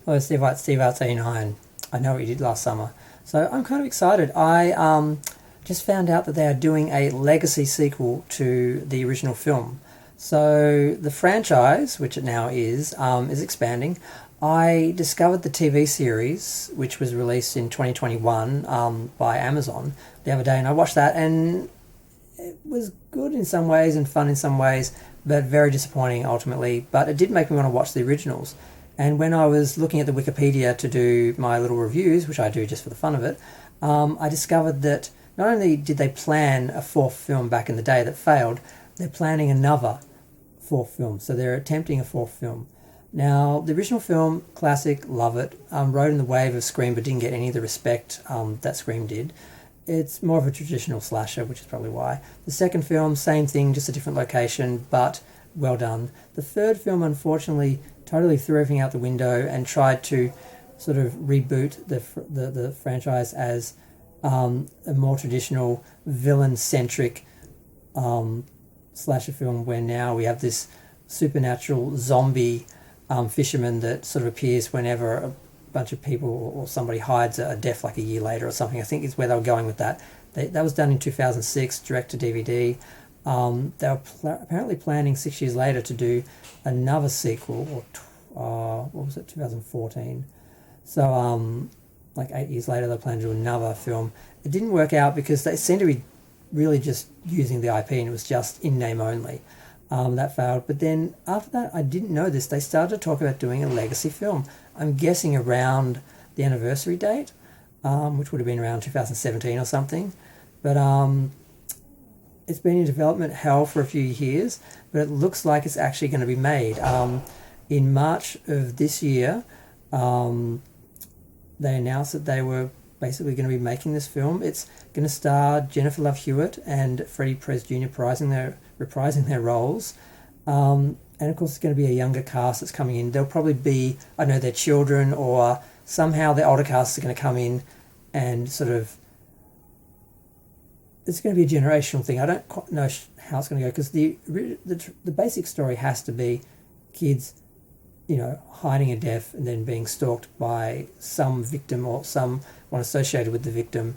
Oh, Steve White, Steve Arts 89. I know what you did last summer. So I'm kind of excited. I just found out that they are doing a legacy sequel to the original film. So the franchise, which it now is expanding. I discovered the TV series, which was released in 2021 by Amazon the other day, and I watched that, and it was good in some ways and fun in some ways, but very disappointing ultimately. But it did make me want to watch the originals. And when I was looking at the Wikipedia to do my little reviews, which I do just for the fun of it, I discovered that not only did they plan a fourth film back in the day that failed, they're planning another fourth film. So they're attempting a fourth film. Now, the original film, classic, love it, rode in the wave of Scream but didn't get any of the respect that Scream did. It's more of a traditional slasher, which is probably why. The second film, same thing, just a different location, but well done. The third film, unfortunately, totally threw everything out the window and tried to sort of reboot the franchise as a more traditional villain-centric slasher film, where now we have this supernatural zombie fisherman that sort of appears whenever a bunch of people or somebody hides a death like a year later or something. I think is where they were going with that. That was done in 2006, direct to DVD. They were apparently planning 6 years later to do another sequel, or what was it, 2014. So like 8 years later they planned to do another film. It didn't work out because they seemed to be really just using the IP, and it was just in name only. That failed. But then after that, I didn't know this, they started to talk about doing a legacy film. I'm guessing around the anniversary date, which would have been around 2017 or something. But it's been in development hell for a few years, but it looks like it's actually going to be made. In March of this year, they announced that they were basically going to be making this film. It's going to star Jennifer Love Hewitt and Freddie Prinze Jr. reprising their roles. And of course, it's going to be a younger cast that's coming in. There'll probably be, I don't know, their children, or somehow the older cast are going to come in and sort of. It's going to be a generational thing. I don't quite know how it's going to go, because the basic story has to be kids, hiding a death and then being stalked by some victim or someone associated with the victim.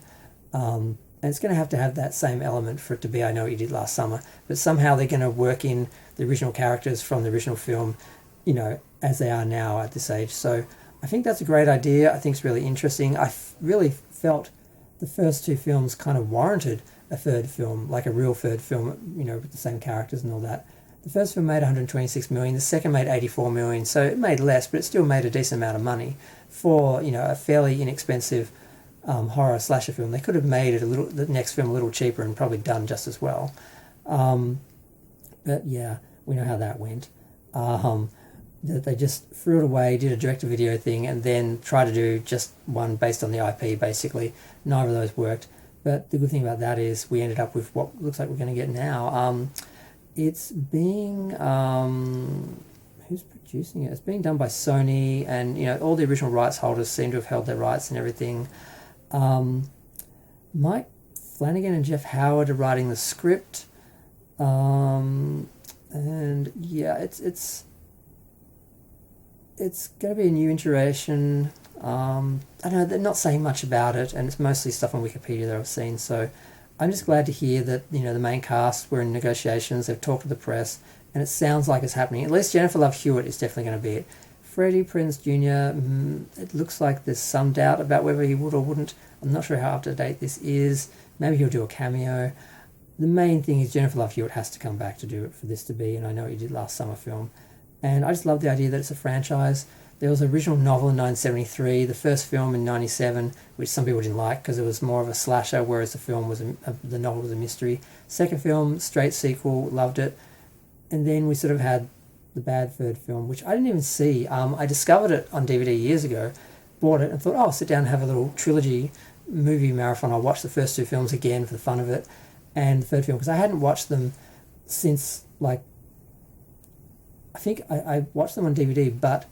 And it's going to have that same element for it to be I Know What You Did Last Summer. But somehow they're going to work in the original characters from the original film, as they are now at this age. So I think that's a great idea. I think it's really interesting. I really felt the first two films kind of warranted a third film, like a real third film, with the same characters and all that. The first film made 126 million, the second made 84 million, so it made less, but it still made a decent amount of money for, a fairly inexpensive horror slasher film. They could have made it the next film a little cheaper and probably done just as well. But yeah, we know how that went. They just threw it away, did a direct-to-video thing, and then tried to do just one based on the IP, basically. Neither of those worked. But the good thing about that is we ended up with what looks like we're going to get now. It's being... who's producing it? It's being done by Sony, and, all the original rights holders seem to have held their rights and everything. Mike Flanagan and Jeff Howard are writing the script. And, yeah, it's going to be a new iteration. I don't know, they're not saying much about it, and it's mostly stuff on Wikipedia that I've seen, so I'm just glad to hear that, the main cast were in negotiations, they've talked to the press, and it sounds like it's happening. At least Jennifer Love Hewitt is definitely going to be it. Freddie Prinze Jr., it looks like there's some doubt about whether he would or wouldn't. I'm not sure how up-to-date this is. Maybe he'll do a cameo. The main thing is Jennifer Love Hewitt has to come back to do it for this to be, and I Know What You Did Last Summer film. And I just love the idea that it's a franchise. There was an original novel in 1973, the first film in 1997, which some people didn't like because it was more of a slasher, whereas the novel was a mystery. Second film, straight sequel, loved it. And then we sort of had the bad third film, which I didn't even see. I discovered it on DVD years ago, bought it, and thought, I'll sit down and have a little trilogy movie marathon. I'll watch the first two films again for the fun of it. And the third film, because I hadn't watched them since, I think I watched them on DVD, but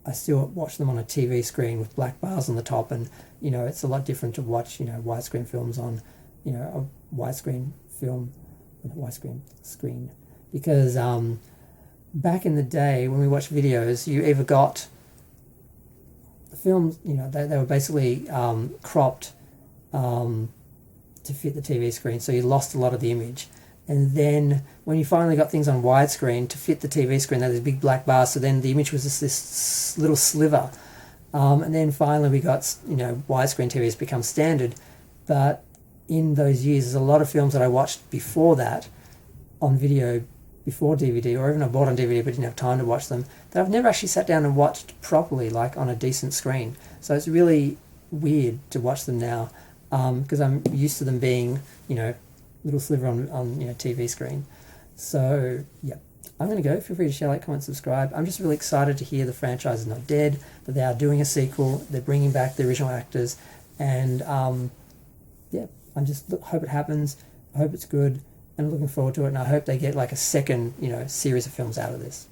I still watch them on a TV screen with black bars on the top, and it's a lot different to watch widescreen films on a widescreen film on a widescreen screen, because back in the day when we watched videos, you either got the films, you know, they were basically cropped to fit the TV screen, so you lost a lot of the image. And then when you finally got things on widescreen to fit the TV screen, there was big black bars, so then the image was just this little sliver. And then finally we got, you know, widescreen TVs become standard. But in those years, there's a lot of films that I watched before that on video, before DVD, or even I bought on DVD but didn't have time to watch them, that I've never actually sat down and watched properly, like on a decent screen. So it's really weird to watch them now, because I'm used to them being, you know, little sliver on you know, TV screen. So yeah, I'm going to go. Feel free to share, like, comment, subscribe. I'm just really excited to hear the franchise is not dead, that they are doing a sequel, they're bringing back the original actors, and yeah, I just hope it happens. I hope it's good, and I'm looking forward to it, and I hope they get like a second, you know, series of films out of this.